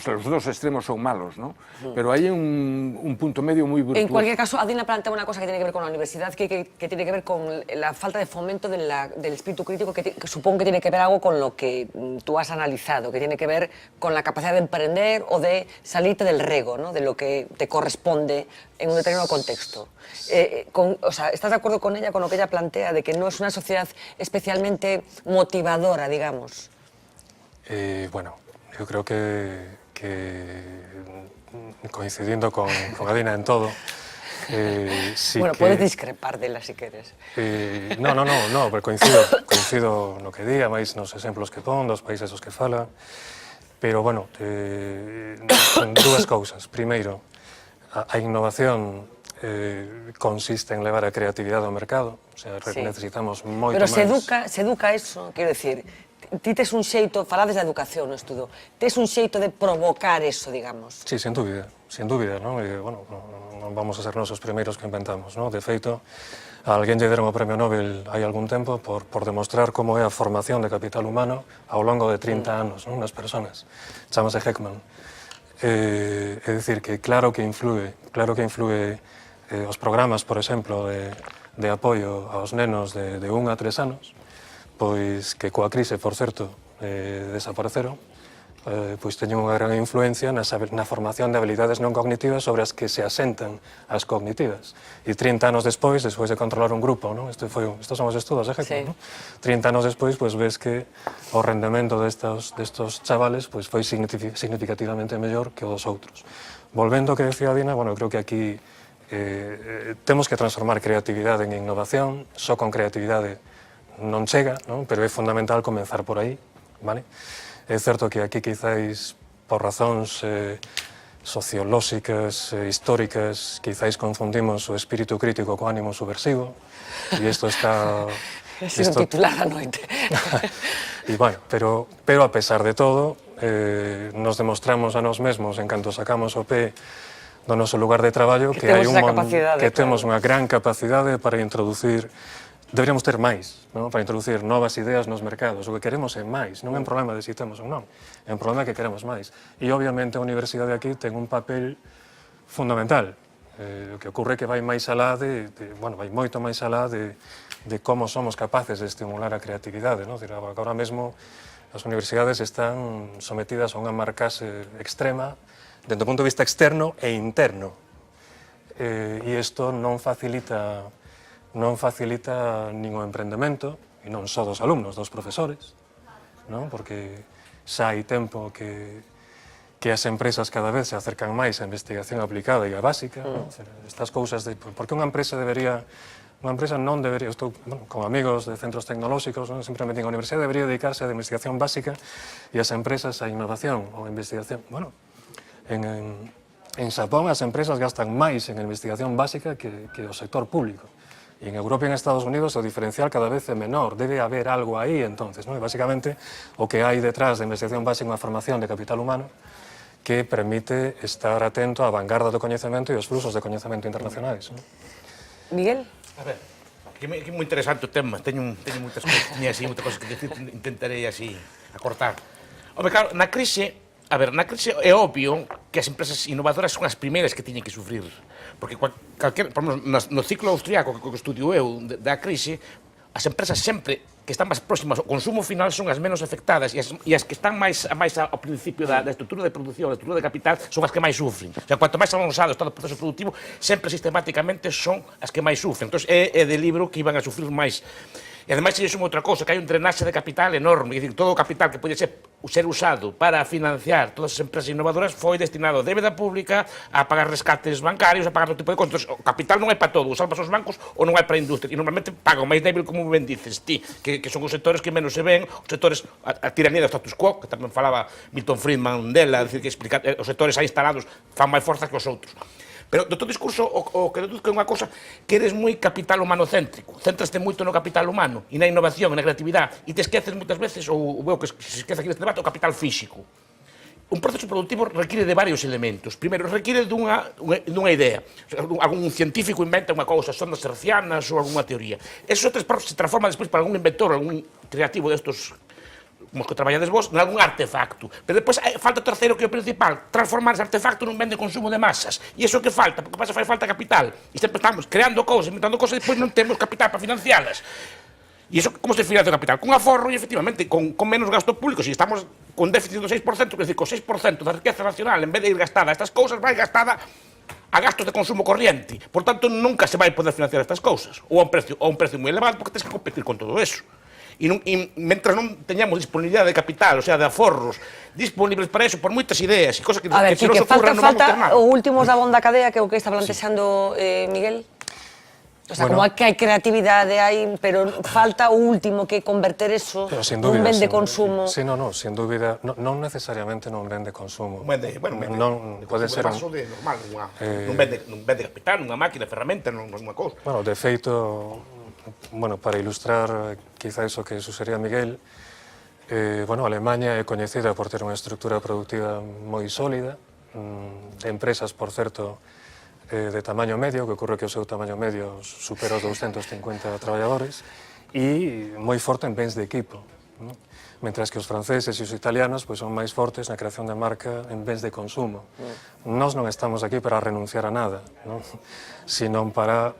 los dos extremos son malos, ¿no? Pero hay un punto medio muy virtuoso. En cualquier caso, Adina plantea una cosa que tiene que ver con la universidad, que tiene que ver con la falta de fomento del espíritu crítico, que supongo que tiene que ver algo con lo que tú has analizado, que tiene que ver con la capacidad de emprender o de salirte del rego, ¿no? De lo que te corresponde en un determinado contexto. ¿Estás de acuerdo con ella, con lo que ella plantea, de que no es una sociedad especialmente motivadora, digamos? Bueno, yo creo que coincidiendo con Adina en todo, sí bueno, que... puedes discrepar dela si queres. No, pero coincido no que diga, máis nos exemplos que pon, dos países os que fala, pero, bueno, son dúas cousas. Primeiro, a innovación consiste en levar a creatividade ao mercado, o sea, Sí. necesitamos moito Pero máis... se educa eso, quero decir, ti tes un xeito, falades da educación no estudo, tes un xeito de provocar eso, digamos. Sí, sin dúbida, non? Bueno, non vamos a ser nós os primeiros que inventamos, non? De feito, a alguén lle deron o Premio Nobel hai algún tempo por demostrar como é a formación de capital humano ao longo de 30 anos, non? Nas persoas. Chámase Heckman. É dicir, que claro que influe os programas, por exemplo, de apoio aos nenos de 1 a 3 anos, pois que coa crise, por certo, desapareceron, pois teñen unha gran influencia na formación de habilidades non cognitivas sobre as que se asentan as cognitivas. E 30 anos despois de controlar un grupo, non? Estos son os estudos de Heckman, non? 30 anos despois, pois ves que o rendemento destos chavales pois foi significativamente mellor que o dos outros. Volvendo ao que decía Dina, bueno, creo que aquí temos que transformar creatividade en innovación, só con creatividade non chega, non? Pero é fundamental comenzar por aí, vale? É certo que aquí quizáis por razóns sociolóxicas, históricas, quizáis confundimos o espírito crítico co ánimo subversivo, e isto está... Ha sido un titular a noite. E, bueno, pero a pesar de todo, nos demostramos a nós mesmos, en canto sacamos o pé do noso lugar de traballo, que temos unha gran capacidade para introducir... Deberíamos ter máis, non? Para introducir novas ideas nos mercados. O que queremos é máis, non é un problema de si temos ou non, é un problema que queremos máis. E, obviamente, a universidade aquí ten un papel fundamental. O que ocorre que vai máis alá vai moito máis alá de como somos capaces de estimular a creatividade, non? Agora mesmo as universidades están sometidas a unha marcase extrema dentro do punto de vista externo e interno. E isto non facilita nin o emprendemento, e non só dos alumnos, dos profesores, non? Porque xa hai tempo que as empresas cada vez se acercan máis á investigación aplicada e a básica, non? Estas cousas de... Porque unha empresa non debería... Estou con amigos de centros tecnolóxicos, sempre me digo, a universidade debería dedicarse á investigación básica e as empresas á innovación ou a investigación. Bueno, en Xapón as empresas gastan máis en investigación básica que o sector público. E en Europa e en Estados Unidos o diferencial cada vez é menor. Debe haber algo aí, entonces, non? E, basicamente, o que hai detrás da investigación básica é unha formación de capital humano que permite estar atento á vanguarda do coñecemento e os fluxos de coñecemento internacionais, non? Miguel? A ver, que é moi interesante o tema. Teño moitas cousas que decir, intentarei así acortar. Home, claro, na crise é obvio que as empresas innovadoras son as primeiras que teñen que sufrir. Porque no ciclo austriaco que estudio eu da crise, as empresas sempre que están máis próximas ao consumo final son as menos afectadas e as que están máis ao principio da estrutura de produción, da estrutura de capital, son as que máis sufren. O sea, cuanto máis avanzado está o proceso productivo, sempre sistemáticamente son as que máis sufren. Entón, é de libro que iban a sufrir máis. E, ademais, se sumo outra cousa, que hai un drenaxe de capital enorme. É dicir, todo o capital que pode ser usado para financiar todas as empresas innovadoras foi destinado a débeda pública, a pagar rescates bancarios, a pagar todo tipo de cosas. O capital non é para todo, usado para os bancos ou non é para a industria. E normalmente paga o máis débil, como ben dices ti, que son os sectores que menos se ven, os sectores, a tiranía do status quo, que tamén falaba Milton Friedman dela, dicir, que explica, os sectores aí instalados fan máis forza que os outros. Pero do teu discurso, o que deduzco é unha cosa, que eres moi capital humanocéntrico. Centraste moito no capital humano, e na innovación, e na creatividade, e te esqueces moitas veces, ou veo que se esquece aquí neste debate, o capital físico. Un proceso productivo require de varios elementos. Primeiro, require dunha idea. Algún científico inventa unha cousa, sondas hertzianas ou algunha teoría. Eso se transforma despois para algún inventor, algún creativo destos como os que traballades vos, en algún artefacto. Pero depois falta o terceiro, que é o principal, transformar ese artefacto nun ben de consumo de masas. E iso que falta? Porque pasa, fai falta capital. E sempre estamos creando cousas, inventando cousas, e depois non temos capital para financialas. E iso, como se financia o capital? Con aforro e, efectivamente, con menos gasto público. Se estamos con déficit do 6%, quer dizer, co 6% da riqueza nacional, en vez de ir gastada a estas cousas, vai gastada a gastos de consumo corriente. Por tanto, nunca se vai poder financiar estas cousas. Ou a un precio moi elevado, porque tens que competir con todo eso. E mentras non teñamos disponibilidade de capital, o sea, de aforros, disponibles para eso, por moitas ideas e cosas que, A ver, se nos Quique, ocurran, non vamos a ter falta nada. o último eslabón da cadea, que é o que está plantexando Miguel. O sea, Bueno, como que hai creatividade, pero falta o último, que é converter eso Pero sin nun dúbida, ben de sin- consumo. Sí, no, sin dúbida, non necesariamente non ben de consumo. Bueno, Non pode ser paso de normal, non vende capital, nunha máquina, ferramenta, non unha cousa. Bueno, de feito, bueno, para ilustrar quizá iso que susería Miguel, bueno, Alemanha é coñecida por ter unha estructura productiva moi sólida, de empresas, por certo, de tamaño medio, que ocurre que o seu tamaño medio supera os 250 traballadores, e moi forte en bens de equipo, ¿no? Mentras que os franceses e os italianos pois, son máis fortes na creación de marca en bens de consumo. Nós non estamos aquí para renunciar a nada, ¿no? Sino para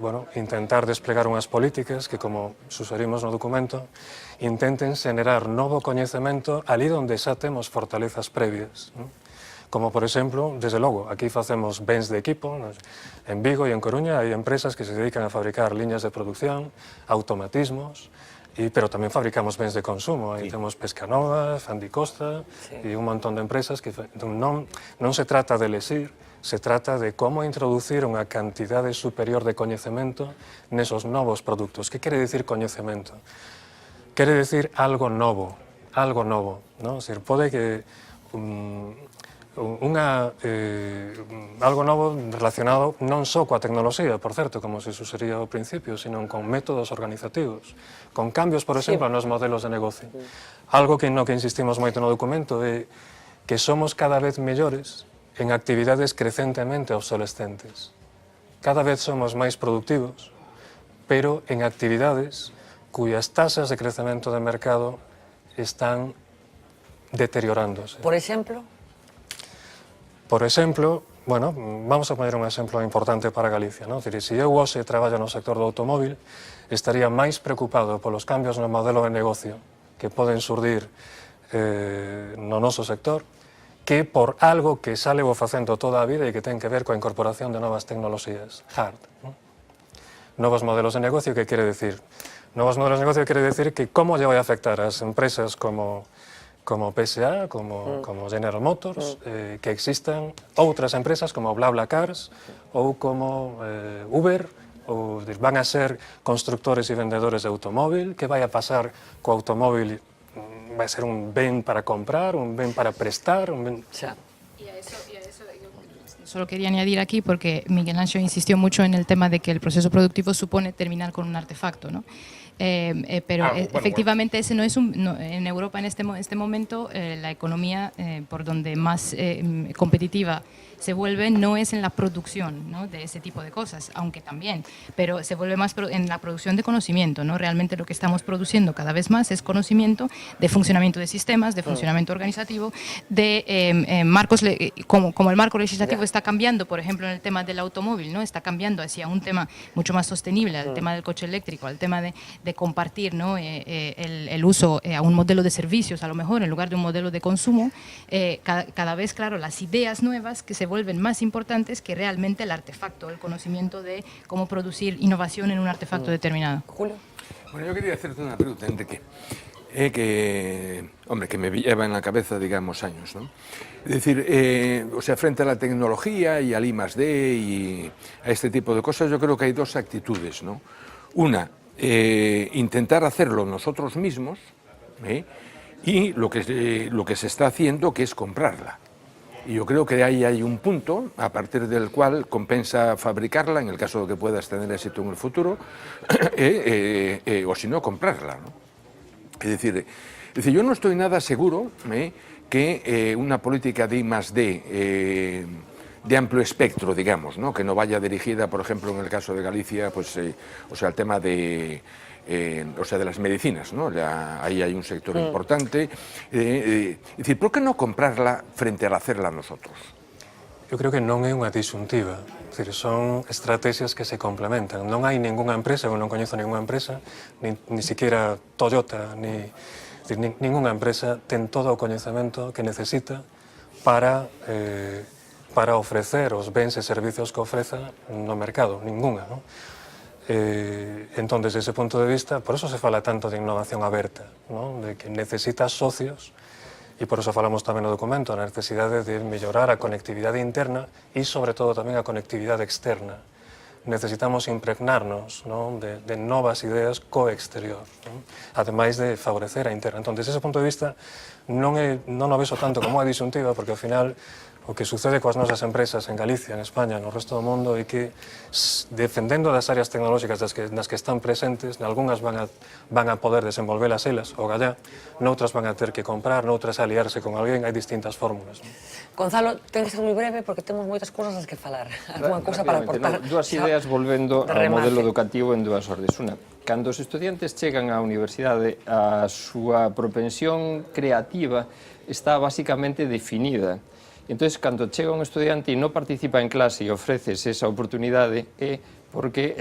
bueno, intentar desplegar unhas políticas que, como sugerimos no documento, intenten xenerar novo coñecemento ali onde xa temos fortalezas previas, ¿no? Como, por exemplo, desde logo, aquí facemos bens de equipo, en Vigo e en Coruña hai empresas que se dedican a fabricar liñas de producción, automatismos, pero tamén fabricamos bens de consumo. Aí temos Pescanova, Fandicosta e un montón de empresas que non se trata de lesir, se trata de como introducir unha cantidade superior de coñecemento nesos novos produtos. Que quere dicir coñecemento? Quere dicir algo novo, ¿no? O sea, pode que algo novo relacionado non só coa tecnoloxía, por certo, como se susería ao principio, sino con métodos organizativos, con cambios, por exemplo, nos modelos de negocio. Algo que no que insistimos moito no documento é que somos cada vez mellores en actividades crecentemente obsolescentes. Cada vez somos máis productivos, pero en actividades cuyas tasas de crecemento de mercado están deteriorándose. Por exemplo? Por exemplo, bueno, vamos a poner un exemplo importante para Galicia, ¿no? Es decir, se eu hoxe traballo no sector do automóvil, estaría máis preocupado polos cambios no modelo de negocio que poden surdir no noso sector que por algo que xa levo facendo toda a vida e que ten que ver coa incorporación de novas tecnoloxías, hard, ¿no? Novos modelos de negocio, que quere decir? Novos modelos de negocio quere decir que como lle vai afectar ás empresas como PSA, como General Motors, que existan outras empresas como BlaBlaCars ou como Uber, ou van a ser constructores e vendedores de automóvil. Que vai a pasar co automóvil? Vai ser un ben para comprar, un ben para prestar, un ben... Xa. Y a eso yo solo quería añadir aquí, porque Miguel Anxo insistió mucho en el tema de que el proceso productivo supone terminar con un artefacto, ¿no? Pero efectivamente ese no es en Europa en este momento la economía por donde más competitiva se vuelve no es en la producción, ¿no?, de ese tipo de cosas, aunque también, pero se vuelve más en la producción de conocimiento, ¿no? Realmente lo que estamos produciendo cada vez más es conocimiento de funcionamiento de sistemas, de funcionamiento organizativo, de marcos, como el marco legislativo está cambiando, por ejemplo, en el tema del automóvil, ¿no?, está cambiando hacia un tema mucho más sostenible, al tema del coche eléctrico, al tema de compartir, ¿no?, el uso a un modelo de servicios, a lo mejor, en lugar de un modelo de consumo. Cada vez, claro, las ideas nuevas que se vuelven más importantes que realmente el artefacto, el conocimiento de cómo producir innovación en un artefacto determinado. Julio. Bueno, yo quería hacerte una pregunta, Enrique, que me lleva en la cabeza, digamos, años, ¿no? Es decir, o sea, frente a la tecnología y al I+D y a este tipo de cosas, yo creo que hay dos actitudes, ¿no? Una, intentar hacerlo nosotros mismos, y lo que se está haciendo, que es comprarla. Y yo creo que ahí hay un punto a partir del cual compensa fabricarla, en el caso de que puedas tener éxito en el futuro, o si no, comprarla, ¿no? Es decir, yo no estoy nada seguro que una política de I+D de amplio espectro, digamos, ¿no?, que no vaya dirigida, por ejemplo, en el caso de Galicia, pues, o sea, al tema de las medicinas, ¿no? Ahí hay un sector importante. Es decir, ¿por qué no comprarla frente a hacerla nosotros? Eu creo que non é unha disyuntiva, es decir, son estrategias que se complementan. Non hai ninguna empresa, eu non coñezo ninguna empresa, ni siquiera Toyota, ninguna empresa ten todo o coñecemento que necesita para ofrecer os bens e servicios que ofreza no mercado, ninguna, ¿no? Entón, desde ese punto de vista, por eso se fala tanto de innovación aberta, ¿no? De que necesitas socios, e por eso falamos tamén no documento, a necesidade de mellorar a conectividade interna e, sobre todo, tamén a conectividade externa. Necesitamos impregnarnos, ¿no? de novas ideas co exterior, ¿no? Ademais de favorecer a interna. Entón, desde ese punto de vista, non o vexo tanto como a disyuntiva, porque ao final o que sucede coas nosas empresas en Galicia, en España, no resto do mundo, é que defendendo das áreas tecnolóxicas nas que están presentes, algunhas van a poder desenvolvelas elas, o gallá, noutras van a ter que comprar, noutras aliarse con alguén, hai distintas fórmulas. Gonzalo, ten que ser moi breve porque temos moitas cousas das que falar. Alguna cousa para aportar? Dúas ideas volvendo ao modelo educativo en dúas ordes. Unha, cando os estudiantes chegan á universidade, a súa propensión creativa está basicamente definida. Entón, cando chega un estudiante e non participa en clase e ofreces esa oportunidade, é porque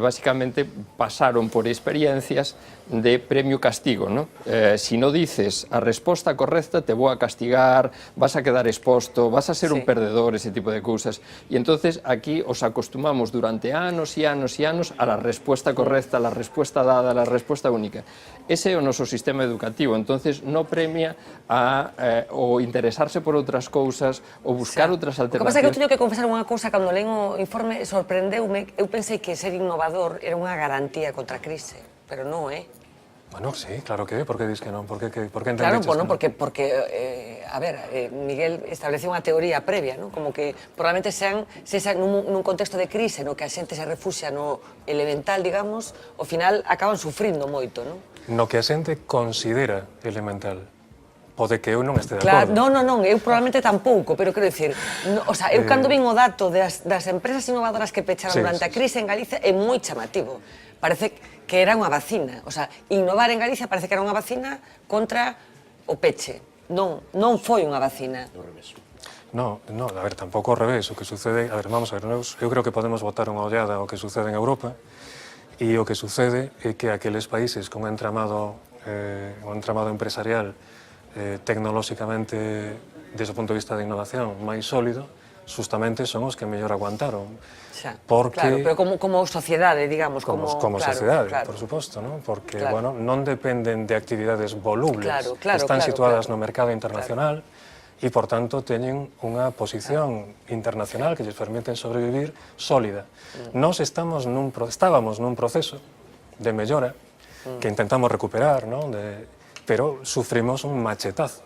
basicamente pasaron por experiencias de premio-castigo, ¿no? Si no dices a resposta correcta, te vou a castigar, vas a quedar exposto, vas a ser un perdedor, ese tipo de cousas. E entonces aquí os acostumamos durante anos e anos e anos a la respuesta correcta, a la respuesta dada, a la respuesta única. Ese é o noso sistema educativo, entonces non premia o interesarse por outras cousas, o buscar outras alternativas. O que pasa é que eu teño que confesar unha cousa, cando leí o informe, sorprendeume. Eu pensei que ser innovador era unha garantía contra a crise, pero non, Bueno, sí, claro que é. Por que dis que non? Por que entendeches? Claro, bueno, porque a ver, Miguel estableceu unha teoría previa, ¿no? Como que probablemente sean nun contexto de crise no que a xente se refuxia no elemental, digamos, ao final acaban sufrindo moito, ¿no? No que a xente considera elemental. Pode que eu non este de Claro, acordo. non, eu probablemente tampouco, pero quero dicir, o sea, eu cando vin o dato das empresas innovadoras que pecharon durante a crise en Galicia é moi chamativo. Parece que era unha vacina, o sea, innovar en Galicia parece que era unha vacina contra o peche. Non foi unha vacina. No, a ver, tampouco ao revés. O que sucede, a ver, vamos a ver, eu creo que podemos botar unha ollada ao que sucede en Europa, e o que sucede é que aqueles países con un entramado empresarial tecnolóxicamente, desde o punto de vista de innovación, máis sólido, justamente son os que mellor aguantaron. Porque, claro, pero como sociedade, digamos. Como sociedade, por suposto, ¿no? Porque, bueno, non dependen de actividades volubles. Están situadas no mercado internacional e, por tanto, teñen unha posición internacional que lles permiten sobrevivir sólida. Nós estábamos nun proceso de mellora que intentamos recuperar, ¿no? Pero sufrimos un machetazo,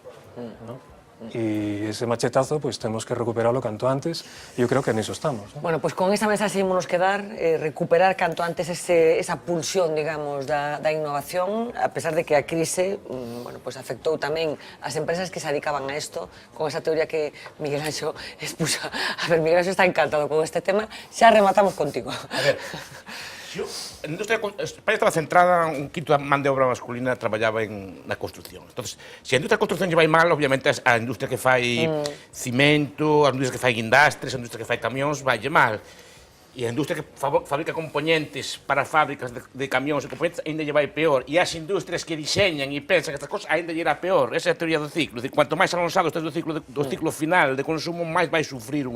¿no? E ese machetazo, pues, temos que recuperarlo canto antes, e eu creo que niso estamos, ¿no? Bueno, pues con esa mensaxe ímonos quedar, recuperar canto antes esa pulsión, digamos, da innovación, a pesar de que a crise, bueno, pues afectou tamén as empresas que se dedicaban a isto, con esa teoría que Miguel Anxo expuso. A ver, Miguel Anxo está encantado con este tema, xa rematamos contigo. A ver, a industria España estaba centrada, un quinto da man de obra masculina traballaba na construcción. Entonces, se a industria da construcción lle vai mal, obviamente a industria que fai cimento, as industrias que fai guindastres, a industria que fai camións, vaille mal. E a industria que fabrica componentes para fábricas de camións e componentes ainda lle vai peor. E as industrias que diseñan e pensan estas cosas ainda lle irá peor. Esa é a teoría do ciclo. Cuanto máis avanzado estés do ciclo final de consumo, máis vai sufrir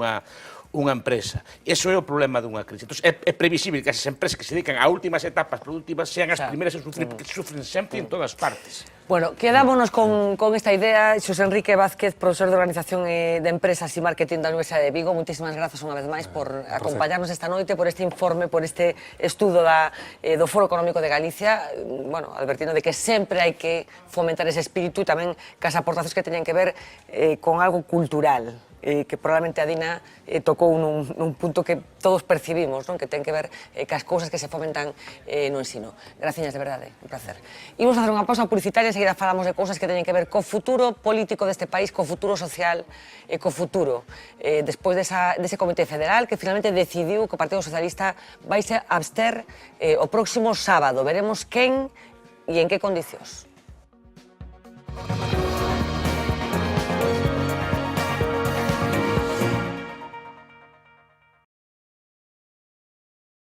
unha empresa. Eso é o problema dunha crise. Entón, é previsible que esas empresas que se dedican a últimas etapas productivas sean as primeiras a sufrir, porque sufren sempre en todas partes. Bueno, quedámonos con esta idea. Xosé Enrique Vázquez, profesor de Organización de Empresas e Marketing da Universidade de Vigo, moitísimas grazas unha vez máis por acompañarnos esta noite, por este informe, por este estudo do Foro Económico de Galicia, bueno, advertindo de que sempre hai que fomentar ese espírito e tamén cas aportacións que teñen que ver con algo cultural, que probablemente a Dina tocou nun punto que todos percibimos, non? Que ten que ver cas cousas que se fomentan no ensino. Graciñas, de verdade, un placer. Imos facer unha pausa publicitaria, enseguida falamos de cousas que teñen que ver co futuro político deste país, co futuro social e co futuro. Despois dese Comité Federal que finalmente decidiu que o Partido Socialista vai se abster o próximo sábado. Veremos quen e en que condicións.